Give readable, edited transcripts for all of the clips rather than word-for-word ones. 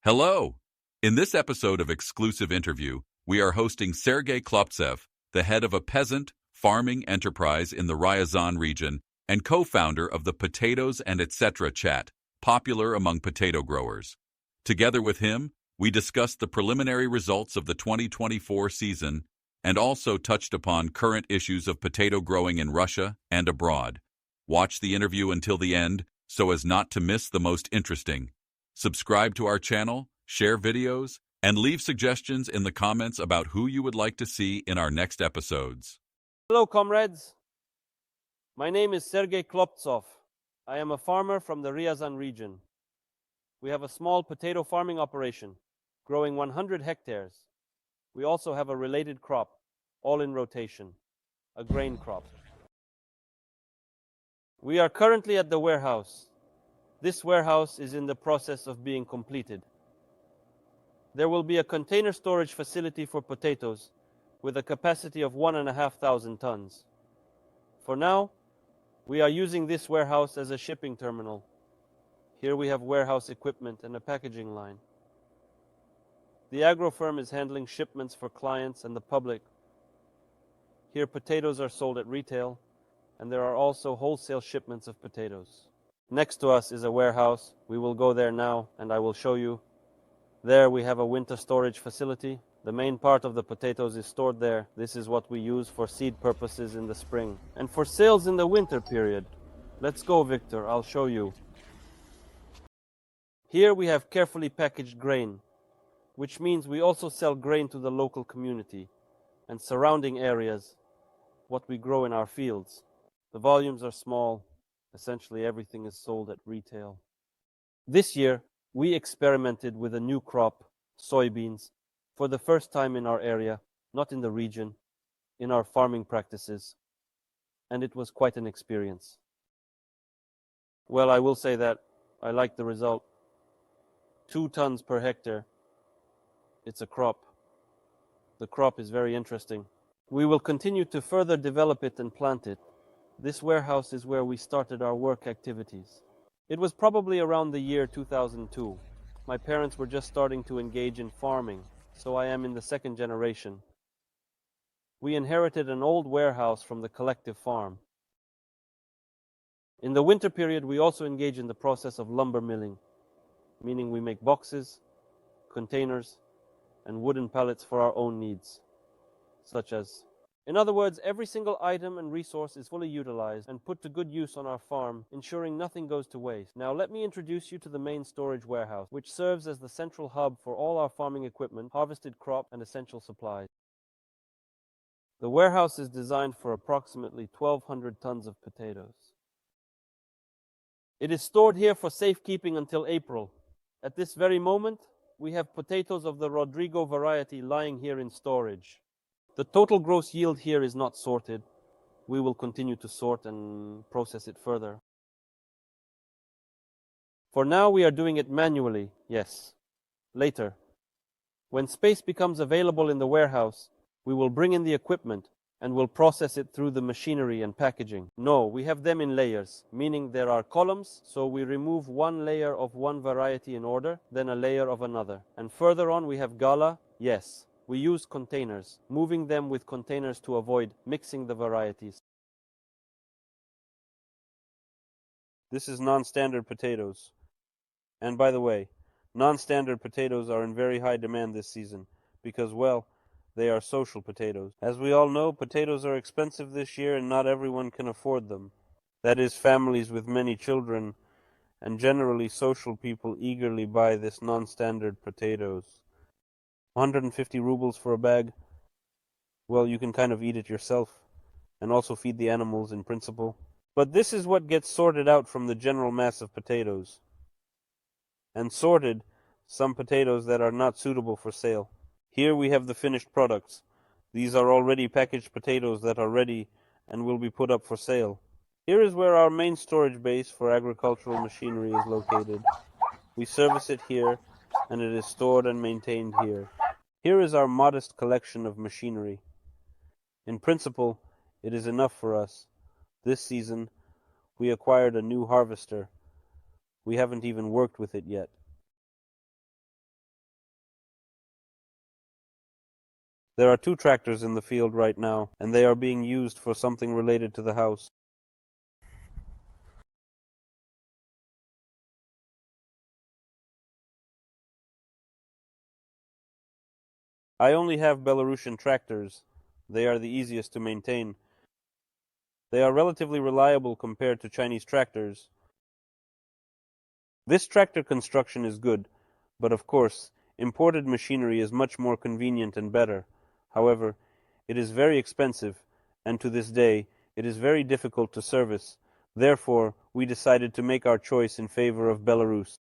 Hello! In this episode of Exclusive Interview, we are hosting Sergey Khloptsev, the head of a peasant farming enterprise in the Ryazan region and co-founder of the Potatoes and Etc. chat, popular among potato growers. Together with him, we discussed the preliminary results of the 2024 season and also touched upon current issues of potato growing in Russia and abroad. Watch the interview until the end so as not to miss the most interesting. Subscribe to our channel, share videos, and leave suggestions in the comments about who you would like to see in our next episodes. Hello, comrades. My name is Sergey Khloptsev. I am a farmer from the Ryazan region. We have a small potato farming operation, growing 100 hectares. We also have a related crop, all in rotation, a grain crop. We are currently at the warehouse. This warehouse is in the process of being completed. There will be a container storage facility for potatoes with a capacity of 1,500 tons. For now, we are using this warehouse as a shipping terminal. Here we have warehouse equipment and a packaging line. The agro firm is handling shipments for clients and the public. Here potatoes are sold at retail, and there are also wholesale shipments of potatoes. Next to us is a warehouse. We will go there now and I will show you. There we have a winter storage facility. The main part of the potatoes is stored there. This is what we use for seed purposes in the spring and for sales in the winter period. Let's go, Victor, I'll show you. Here we have carefully packaged grain, which means we also sell grain to the local community and surrounding areas, what we grow in our fields. The volumes are small. Essentially everything is sold at retail. This year, we experimented with a new crop, soybeans, for the first time in our area, not in the region, in our farming practices, and it was quite an experience. Well, I will say that I like the result. 2 tons per hectare. It's a crop. The crop is very interesting. We will continue to further develop it and plant it. This warehouse is where we started our work activities. It was probably around the year 2002. My parents were just starting to engage in farming, so I am in the second generation. We inherited an old warehouse from the collective farm. In the winter period, we also engage in the process of lumber milling, meaning we make boxes, containers, and wooden pallets for our own needs, such as in other words, every single item and resource is fully utilized and put to good use on our farm, ensuring nothing goes to waste. Now let me introduce you to the main storage warehouse, which serves as the central hub for all our farming equipment, harvested crop, and essential supplies. The warehouse is designed for approximately 1,200 tons of potatoes. It is stored here for safekeeping until April. At this very moment, we have potatoes of the Rodrigo variety lying here in storage. The total gross yield here is not sorted. We will continue to sort and process it further. For now, we are doing it manually, yes. Later, when space becomes available in the warehouse, we will bring in the equipment and will process it through the machinery and packaging. No, we have them in layers, meaning there are columns, so we remove one layer of one variety in order, then a layer of another. And further on we have gala, yes. We use containers, moving them with containers to avoid mixing the varieties. This is non-standard potatoes. And by the way, non-standard potatoes are in very high demand this season because, well, they are social potatoes. As we all know, potatoes are expensive this year and not everyone can afford them. That is, families with many children, and generally social people eagerly buy this non-standard potatoes. 150 rubles for a bag. Well, you can kind of eat it yourself and also feed the animals in principle. But this is what gets sorted out from the general mass of potatoes. And sorted, some potatoes that are not suitable for sale. Here we have the finished products. These are already packaged potatoes that are ready and will be put up for sale. Here is where our main storage base for agricultural machinery is located. We service it here, and it is stored and maintained here. Here is our modest collection of machinery. In principle, it is enough for us. This season, we acquired a new harvester. We haven't even worked with it yet. There are 2 tractors in the field right now, and they are being used for something related to the house. I only have Belarusian tractors. They are the easiest to maintain. They are relatively reliable compared to Chinese tractors. This tractor construction is good, but of course, imported machinery is much more convenient and better. However, it is very expensive, and to this day, it is very difficult to service. Therefore, we decided to make our choice in favor of Belarus.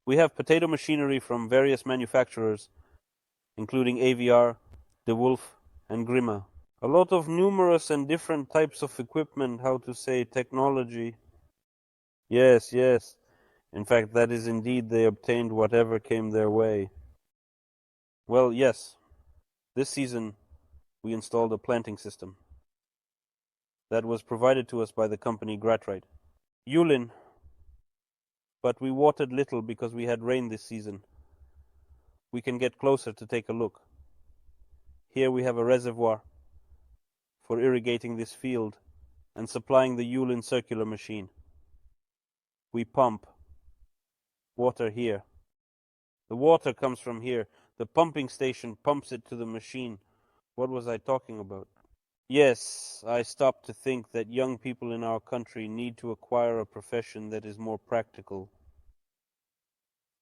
We have potato machinery from various manufacturers, including AVR, De Wolf, and Grima. A lot of numerous and different types of equipment, how to say, technology. Yes, yes. In fact, that is indeed they obtained whatever came their way. Well, yes. This season, we installed a planting system that was provided to us by the company Gratrite. Yulin, but we watered little because we had rain this season. We can get closer to take a look. Here we have a reservoir for irrigating this field and supplying the Yulin circular machine. We pump water here. The water comes from here. The pumping station pumps it to the machine. What was I talking about? Yes, I stopped to think that young people in our country need to acquire a profession that is more practical.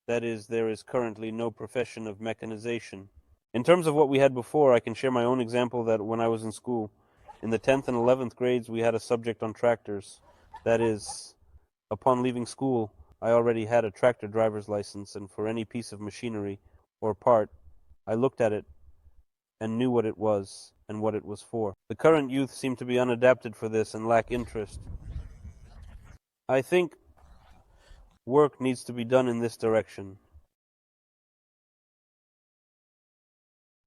That is, there is currently no profession of mechanization. In terms of what we had before, I can share my own example that when I was in school, in the 10th and 11th grades, we had a subject on tractors. That is, upon leaving school, I already had a tractor driver's license, and for any piece of machinery or part, I looked at it and knew what it was and what it was for. The current youth seem to be unadapted for this and lack interest. I think work needs to be done in this direction.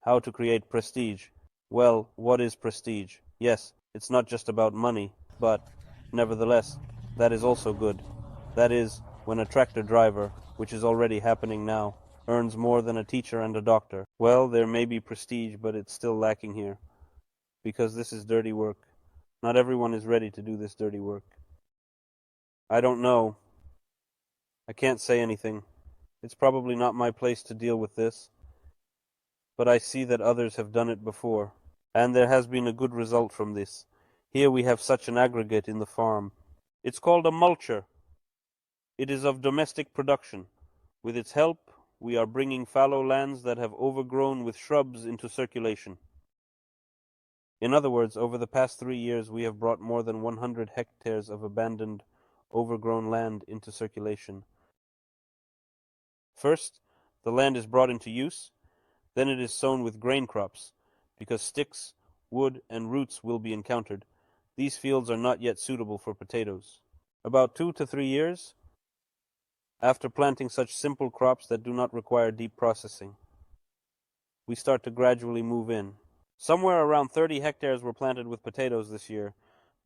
How to create prestige. Well, what is prestige? Yes, it's not just about money, but, nevertheless, that is also good. That is, when a tractor driver, which is already happening now, earns more than a teacher and a doctor. Well, there may be prestige, but it's still lacking here, because this is dirty work. Not everyone is ready to do this dirty work. I don't know. I can't say anything. It's probably not my place to deal with this, but I see that others have done it before, and there has been a good result from this. Here we have such an aggregate in the farm. It's called a mulcher. It is of domestic production. With its help, we are bringing fallow lands that have overgrown with shrubs into circulation. In other words, over the past 3 years, we have brought more than 100 hectares of abandoned, overgrown land into circulation. First, the land is brought into use, then it is sown with grain crops, because sticks, wood, and roots will be encountered. These fields are not yet suitable for potatoes. About 2 to 3 years, after planting such simple crops that do not require deep processing, we start to gradually move in. Somewhere around 30 hectares were planted with potatoes this year.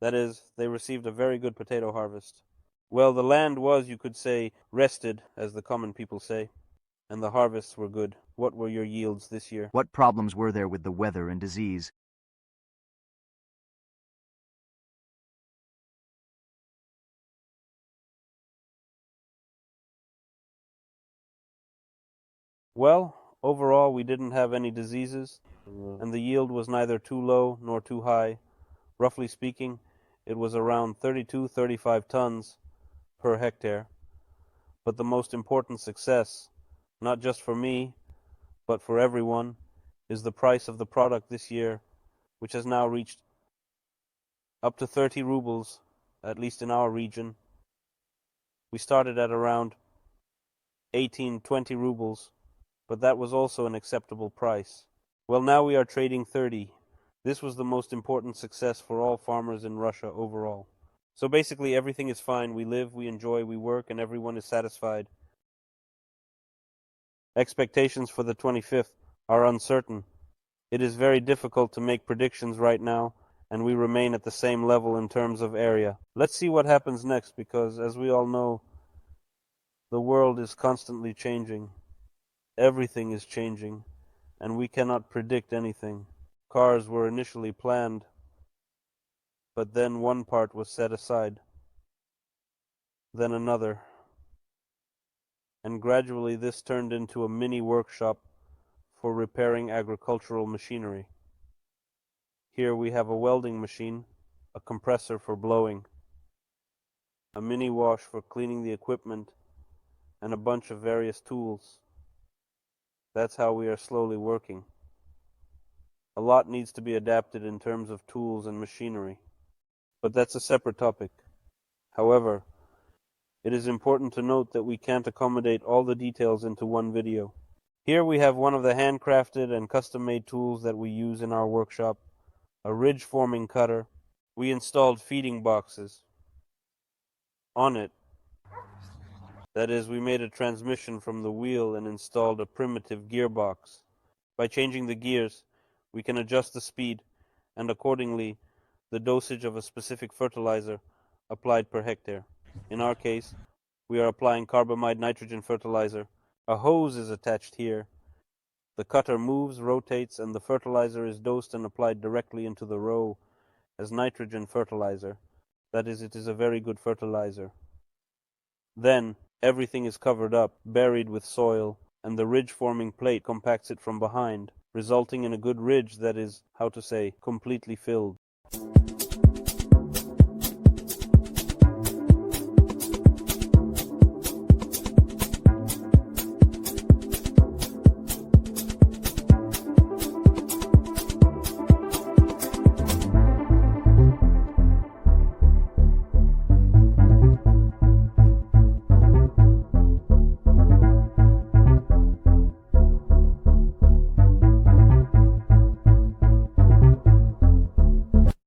That is, they received a very good potato harvest. Well, the land was, you could say, rested, as the common people say, and the harvests were good. What were your yields this year? What problems were there with the weather and disease? Well, overall, we didn't have any diseases, and the yield was neither too low nor too high. Roughly speaking, it was around 32-35 tons per hectare. But the most important success, not just for me, but for everyone, is the price of the product this year, which has now reached up to 30 rubles, at least in our region. We started at around 18-20 rubles, but that was also an acceptable price. Well, now we are trading 30. This was the most important success for all farmers in Russia overall. So basically everything is fine. We live, we enjoy, we work, and everyone is satisfied. Expectations for the 25th are uncertain. It is very difficult to make predictions right now, and we remain at the same level in terms of area. Let's see what happens next, because as we all know, the world is constantly changing. Everything is changing, and we cannot predict anything. Cars were initially planned, but then one part was set aside, then another, and gradually this turned into a mini workshop for repairing agricultural machinery. Here we have a welding machine, a compressor for blowing, a mini wash for cleaning the equipment, and a bunch of various tools. That's how we are slowly working. A lot needs to be adapted in terms of tools and machinery, but that's a separate topic. However, it is important to note that we can't accommodate all the details into one video. Here we have one of the handcrafted and custom-made tools that we use in our workshop, a ridge forming cutter. We installed feeding boxes on it. That is, we made a transmission from the wheel and installed a primitive gearbox. By changing the gears, we can adjust the speed and accordingly the dosage of a specific fertilizer applied per hectare. In our case, we are applying carbamide nitrogen fertilizer. A hose is attached here. The cutter moves, rotates, and the fertilizer is dosed and applied directly into the row as nitrogen fertilizer. That is, it is a very good fertilizer. Then, everything is covered up, buried with soil, and the ridge-forming plate compacts it from behind, resulting in a good ridge that is, how to say, completely filled.